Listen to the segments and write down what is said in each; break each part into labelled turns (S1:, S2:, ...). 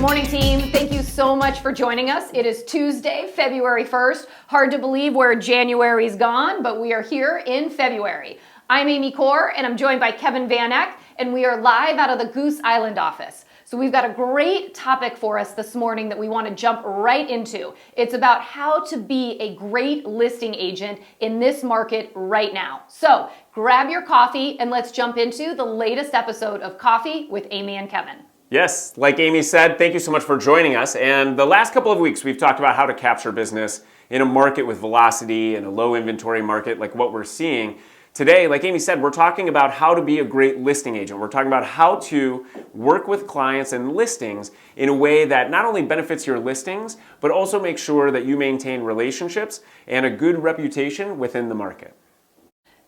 S1: morning, team. Thank you so much for joining us. It is Tuesday, February 1st. Hard to believe where January's gone, but we are here in February. I'm Amy Corr, and I'm joined by Kevin Van Eck, and we are live out of the Goose Island office. So we've got a great topic for us this morning that we want to jump right into. It's about how to be a great listing agent in this market right now. So grab your coffee and let's jump into the latest episode of Coffee with Amy and Kevin.
S2: Yes, like Amy said, thank you so much for joining us. And the last couple of weeks, we've talked about how to capture business in a market with velocity and a low inventory market like what we're seeing. Today, like Amy said, we're talking about how to be a great listing agent. We're talking about how to work with clients and listings in a way that not only benefits your listings, but also makes sure that you maintain relationships and a good reputation within the market.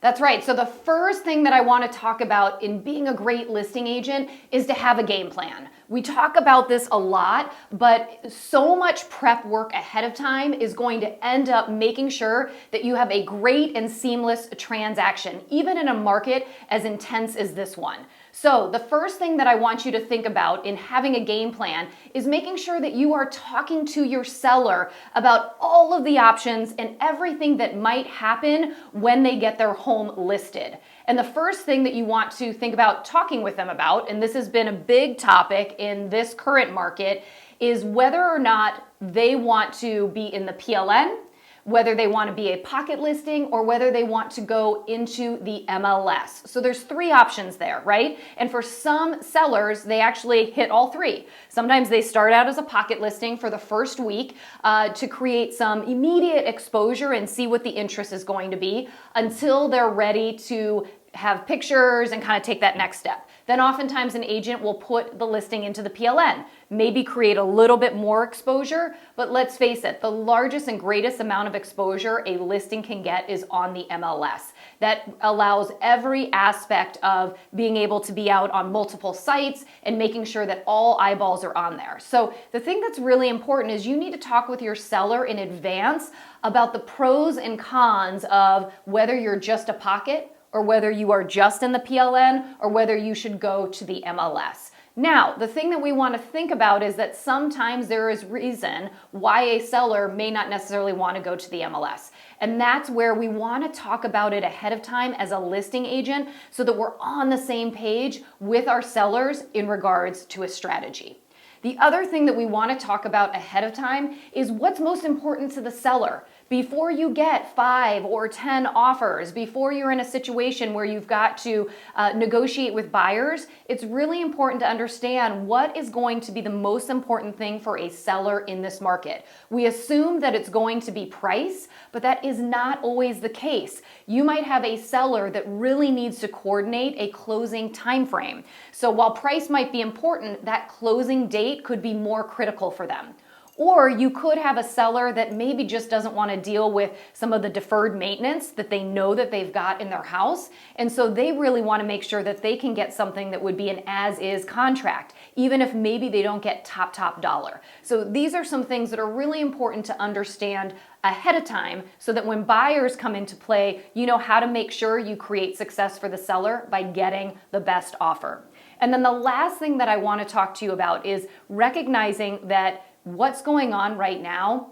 S1: That's right. So the first thing that I want to talk about in being a great listing agent is to have a game plan. We talk about this a lot, but so much prep work ahead of time is going to end up making sure that you have a great and seamless transaction, even in a market as intense as this one. So the first thing that I want you to think about in having a game plan is making sure that you are talking to your seller about all of the options and everything that might happen when they get their home listed. And the first thing that you want to think about talking with them about, and this has been a big topic in this current market, is whether or not they want to be in the PLN, whether they want to be a pocket listing, or whether they want to go into the MLS. So there's three options there, right? And for some sellers, they actually hit all three. Sometimes they start out as a pocket listing for the first week to create some immediate exposure and see what the interest is going to be until they're ready to have pictures and kind of take that next step. Then oftentimes an agent will put the listing into the PLN, maybe create a little bit more exposure, but let's face it, the largest and greatest amount of exposure a listing can get is on the MLS. That allows every aspect of being able to be out on multiple sites and making sure that all eyeballs are on there. So the thing that's really important is you need to talk with your seller in advance about the pros and cons of whether you're just a pocket or whether you are just in the PLN, or whether you should go to the MLS. Now, the thing that we want to think about is that sometimes there is reason why a seller may not necessarily want to go to the MLS. And that's where we want to talk about it ahead of time as a listing agent so that we're on the same page with our sellers in regards to a strategy. The other thing that we want to talk about ahead of time is what's most important to the seller. Before you get 5 or 10 offers, before you're in a situation where you've got to negotiate with buyers, it's really important to understand what is going to be the most important thing for a seller in this market. We assume that it's going to be price, but that is not always the case. You might have a seller that really needs to coordinate a closing time frame. So while price might be important, that closing date could be more critical for them. Or you could have a seller that maybe just doesn't want to deal with some of the deferred maintenance that they know that they've got in their house. And so they really want to make sure that they can get something that would be an as-is contract, even if maybe they don't get top dollar. So these are some things that are really important to understand ahead of time so that when buyers come into play, you know how to make sure you create success for the seller by getting the best offer. And then the last thing that I want to talk to you about is recognizing that what's going on right now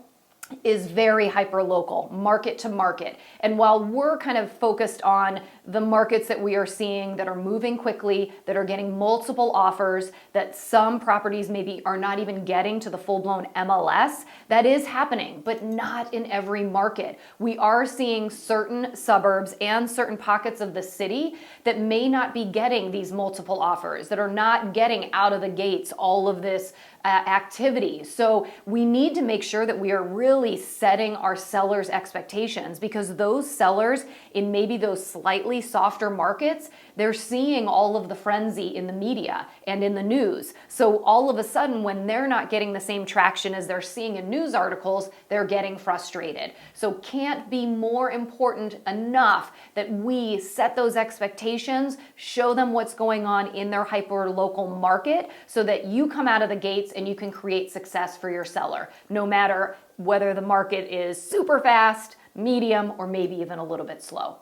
S1: is very hyper-local, market to market. And while we're kind of focused on the markets that we are seeing that are moving quickly, that are getting multiple offers, that some properties maybe are not even getting to the full-blown MLS, that is happening, but not in every market. We are seeing certain suburbs and certain pockets of the city that may not be getting these multiple offers, that are not getting out of the gates all of this activity. So we need to make sure that we are really setting our sellers' expectations, because those sellers in maybe those slightly softer markets, they're seeing all of the frenzy in the media and in the news. So all of a sudden, when they're not getting the same traction as they're seeing in news articles, they're getting frustrated. So can't be more important enough that we set those expectations, show them what's going on in their hyper-local market so that you come out of the gates and you can create success for your seller, no matter whether the market is super fast, medium, or maybe even a little bit slow.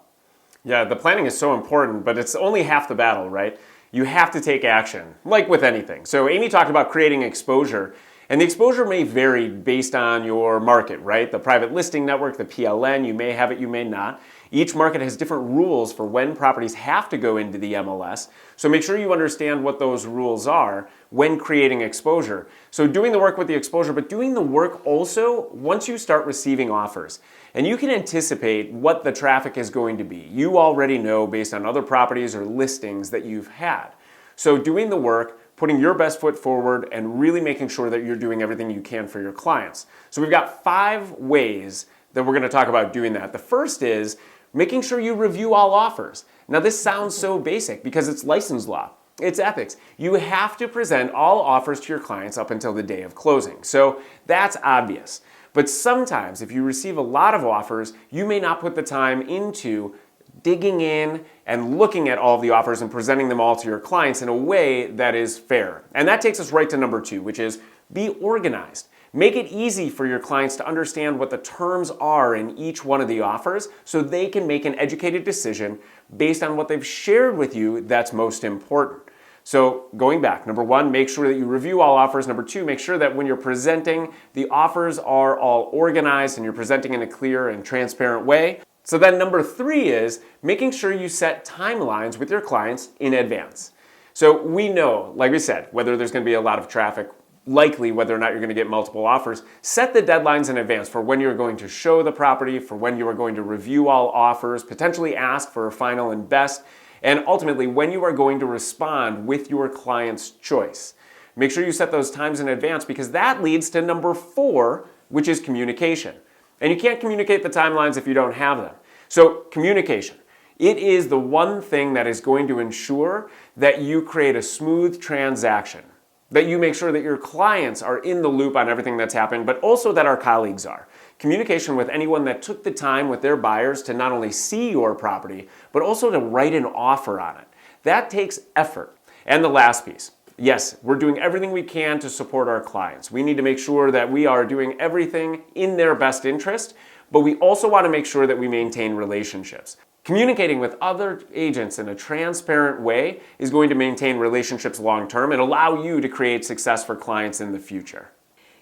S2: Yeah, the planning is so important, but it's only half the battle, right? you have to take action, like with anything. So Amy talked about creating exposure, and the exposure may vary based on your market, right? The private listing network, the PLN, you may have it, you may not. Each market has different rules for when properties have to go into the MLS. So make sure you understand what those rules are when creating exposure. So doing the work with the exposure, but doing the work also once you start receiving offers. And you can anticipate what the traffic is going to be. You already know based on other properties or listings that you've had. So doing the work, putting your best foot forward, and really making sure that you're doing everything you can for your clients. So we've got 5 ways that we're going to talk about doing that. The first is making sure you review all offers. Now this sounds so basic because it's license law. It's ethics. You have to present all offers to your clients up until the day of closing. So that's obvious. But sometimes if you receive a lot of offers, you may not put the time into digging in and looking at all of the offers and presenting them all to your clients in a way that is fair. And that takes us right to number 2, which is be organized. Make it easy for your clients to understand what the terms are in each one of the offers so they can make an educated decision based on what they've shared with you that's most important. So going back, number 1, make sure that you review all offers. Number 2, make sure that when you're presenting, the offers are all organized and you're presenting in a clear and transparent way. So then number 3 is making sure you set timelines with your clients in advance. So we know, like we said, whether there's going to be a lot of traffic, likely whether or not you're going to get multiple offers. Set the deadlines in advance for when you're going to show the property, for when you are going to review all offers, potentially ask for a final and best, and ultimately when you are going to respond with your client's choice. Make sure you set those times in advance because that leads to number 4, which is communication. And you can't communicate the timelines if you don't have them. So communication. It is the one thing that is going to ensure that you create a smooth transaction, that you make sure that your clients are in the loop on everything that's happened, but also that our colleagues are. Communication with anyone that took the time with their buyers to not only see your property, but also to write an offer on it. That takes effort. And the last piece. Yes, we're doing everything we can to support our clients. We need to make sure that we are doing everything in their best interest, but we also want to make sure that we maintain relationships. Communicating with other agents in a transparent way is going to maintain relationships long term and allow you to create success for clients in the future.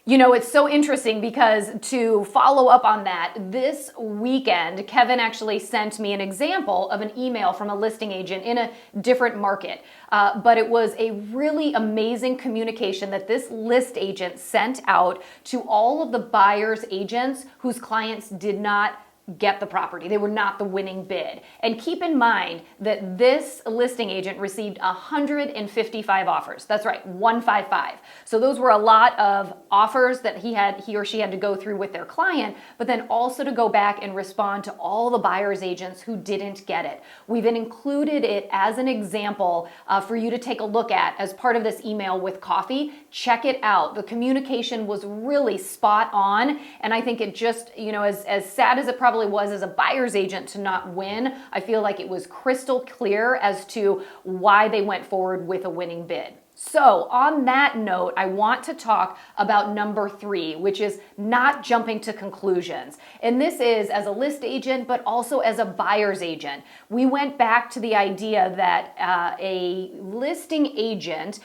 S1: You know, it's so interesting because to follow up on that, this weekend, Kevin actually sent me an example of an email from a listing agent in a different market. But it was a really amazing communication that this list agent sent out to all of the buyer's agents whose clients did not get the property. They were not the winning bid. And keep in mind that this listing agent received 155 offers. That's right, 155. So those were a lot of offers that he or she had to go through with their client, but then also to go back and respond to all the buyer's agents who didn't get it. We've included it as an example for you to take a look at as part of this email with coffee. Check it out. The communication was really spot on. And I think it just, you know, as sad as it probably was as a buyer's agent to not win, I feel like it was crystal clear as to why they went forward with a winning bid. So on that note, I want to talk about number 3, which is not jumping to conclusions. And this is as a list agent, but also as a buyer's agent. We went back to the idea that a listing agent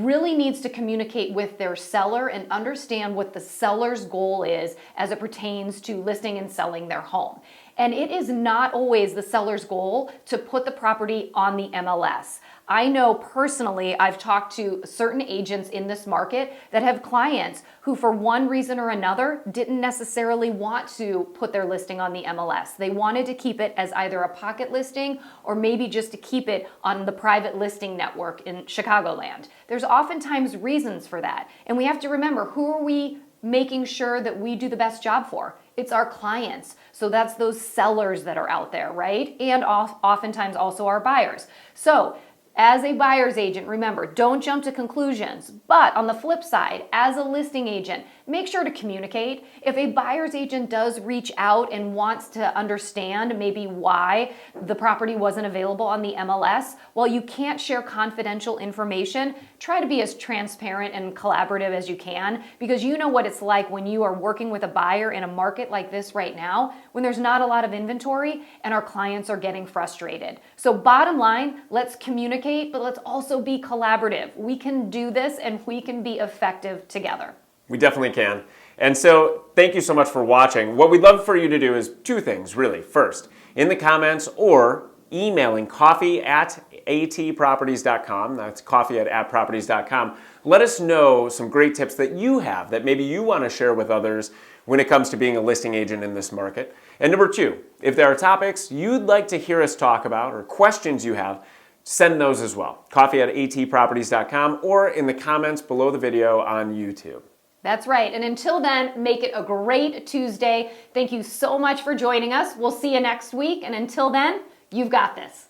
S1: really needs to communicate with their seller and understand what the seller's goal is as it pertains to listing and selling their home. And it is not always the seller's goal to put the property on the MLS. I know personally, I've talked to certain agents in this market that have clients who for one reason or another didn't necessarily want to put their listing on the MLS. They wanted to keep it as either a pocket listing or maybe just to keep it on the private listing network in Chicagoland. There's oftentimes reasons for that. And we have to remember, who are we making sure that we do the best job for? It's our clients. So that's those sellers that are out there, right? And oftentimes also our buyers. So as a buyer's agent, remember, don't jump to conclusions. But on the flip side, as a listing agent, make sure to communicate. If a buyer's agent does reach out and wants to understand maybe why the property wasn't available on the MLS, while you can't share confidential information, try to be as transparent and collaborative as you can, because you know what it's like when you are working with a buyer in a market like this right now, when there's not a lot of inventory and our clients are getting frustrated. So bottom line, let's communicate communicate, but let's also be collaborative. We can do this and we can be effective together.
S2: We definitely can. And so thank you so much for watching. What we'd love for you to do is two things, really. First, in the comments or emailing coffee@atproperties.com. That's coffee@atproperties.com. Let us know some great tips that you have that maybe you want to share with others when it comes to being a listing agent in this market. And number two, if there are topics you'd like to hear us talk about or questions you have, send those as well. Coffee@atproperties.com or in the comments below the video on YouTube.
S1: That's right. And until then, make it a great Tuesday. Thank you so much for joining us. We'll see you next week. And until then, you've got this.